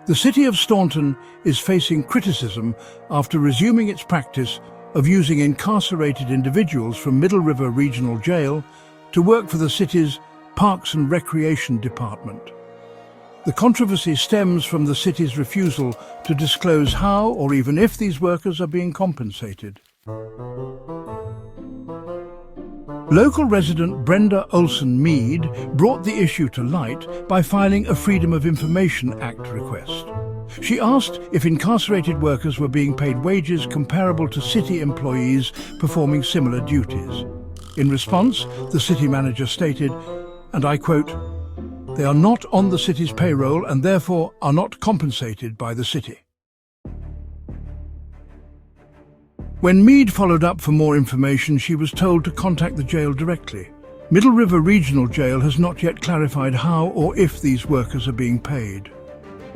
The City of Staunton is facing criticism after resuming its practice of using incarcerated individuals from Middle River Regional Jail to work for the city's Parks and Recreation Department. The controversy stems from the city's refusal to disclose how or even if these workers are being compensated. Local resident Brenda Olson Mead brought the issue to light by filing a Freedom of Information Act request. She asked if incarcerated workers were being paid wages comparable to city employees performing similar duties. In response, the city manager stated, and I quote, "They are not on the city's payroll and therefore are not compensated by the city." When Mead followed up for more information, she was told to contact the jail directly. Middle River Regional Jail has not yet clarified how or if these workers are being paid.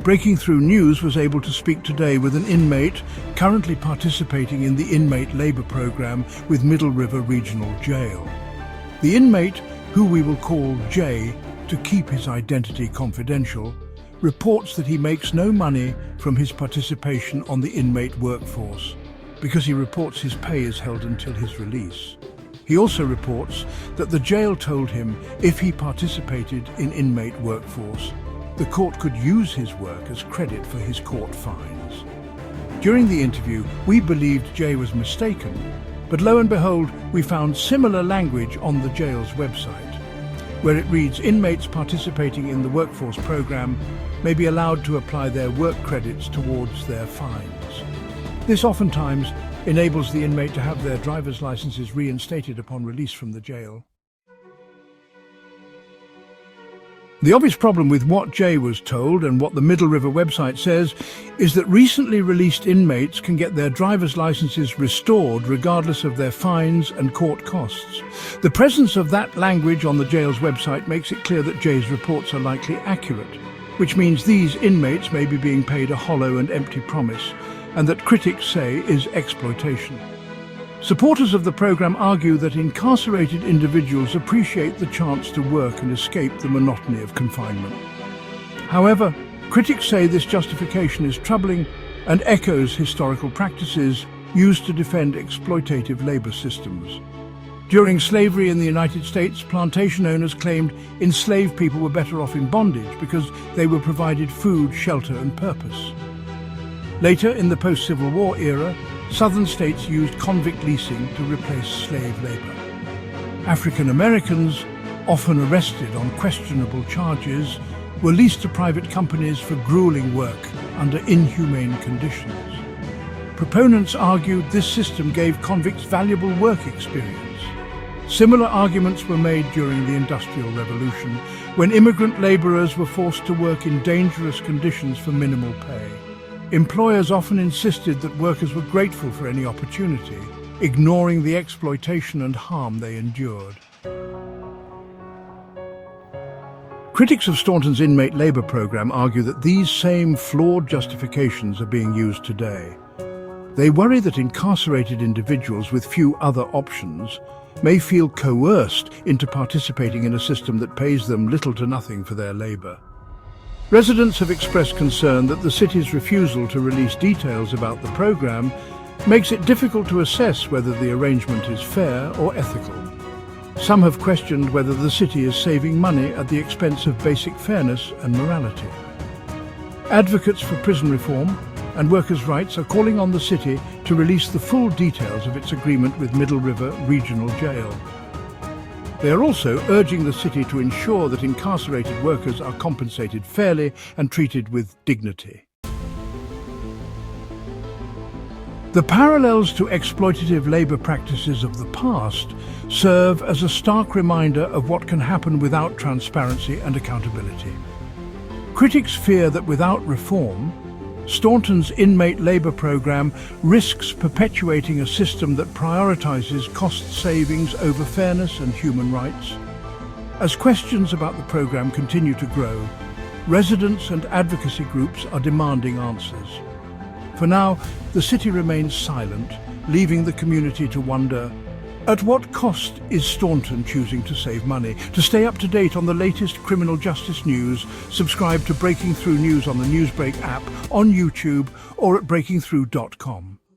Breaking Through News was able to speak today with an inmate currently participating in the Inmate Labour Programme with Middle River Regional Jail. The inmate, who we will call Jay to keep his identity confidential, reports that he makes no money from his participation on the inmate workforce, because he reports his pay is held until his release. He also reports that the jail told him if he participated in inmate workforce, the court could use his work as credit for his court fines. During the interview, we believed Jay was mistaken, but lo and behold, we found similar language on the jail's website, where it reads inmates participating in the workforce program may be allowed to apply their work credits towards their fines. This oftentimes enables the inmate to have their driver's licenses reinstated upon release from the jail. The obvious problem with what Jay was told and what the Middle River website says is that recently released inmates can get their driver's licenses restored regardless of their fines and court costs. The presence of that language on the jail's website makes it clear that Jay's reports are likely accurate, which means these inmates may be being paid a hollow and empty promise, and that critics say is exploitation. Supporters of the program argue that incarcerated individuals appreciate the chance to work and escape the monotony of confinement. However, critics say this justification is troubling and echoes historical practices used to defend exploitative labor systems. During slavery in the United States, plantation owners claimed enslaved people were better off in bondage because they were provided food, shelter, and purpose. Later, in the post-Civil War era, southern states used convict leasing to replace slave labor. African Americans, often arrested on questionable charges, were leased to private companies for grueling work under inhumane conditions. Proponents argued this system gave convicts valuable work experience. Similar arguments were made during the Industrial Revolution, when immigrant laborers were forced to work in dangerous conditions for minimal pay. Employers often insisted that workers were grateful for any opportunity, ignoring the exploitation and harm they endured. Critics of Staunton's inmate labour programme argue that these same flawed justifications are being used today. They worry that incarcerated individuals with few other options may feel coerced into participating in a system that pays them little to nothing for their labour. Residents have expressed concern that the city's refusal to release details about the programme makes it difficult to assess whether the arrangement is fair or ethical. Some have questioned whether the city is saving money at the expense of basic fairness and morality. Advocates for prison reform and workers' rights are calling on the city to release the full details of its agreement with Middle River Regional Jail. They are also urging the city to ensure that incarcerated workers are compensated fairly and treated with dignity. The parallels to exploitative labour practices of the past serve as a stark reminder of what can happen without transparency and accountability. Critics fear that without reform, Staunton's inmate labour programme risks perpetuating a system that prioritises cost savings over fairness and human rights. As questions about the programme continue to grow, residents and advocacy groups are demanding answers. For now, the city remains silent, leaving the community to wonder, At what cost is Staunton choosing to save money? To stay up to date on the latest criminal justice news, subscribe to Breaking Through News on the Newsbreak app, on YouTube, or at breakingthrough.com.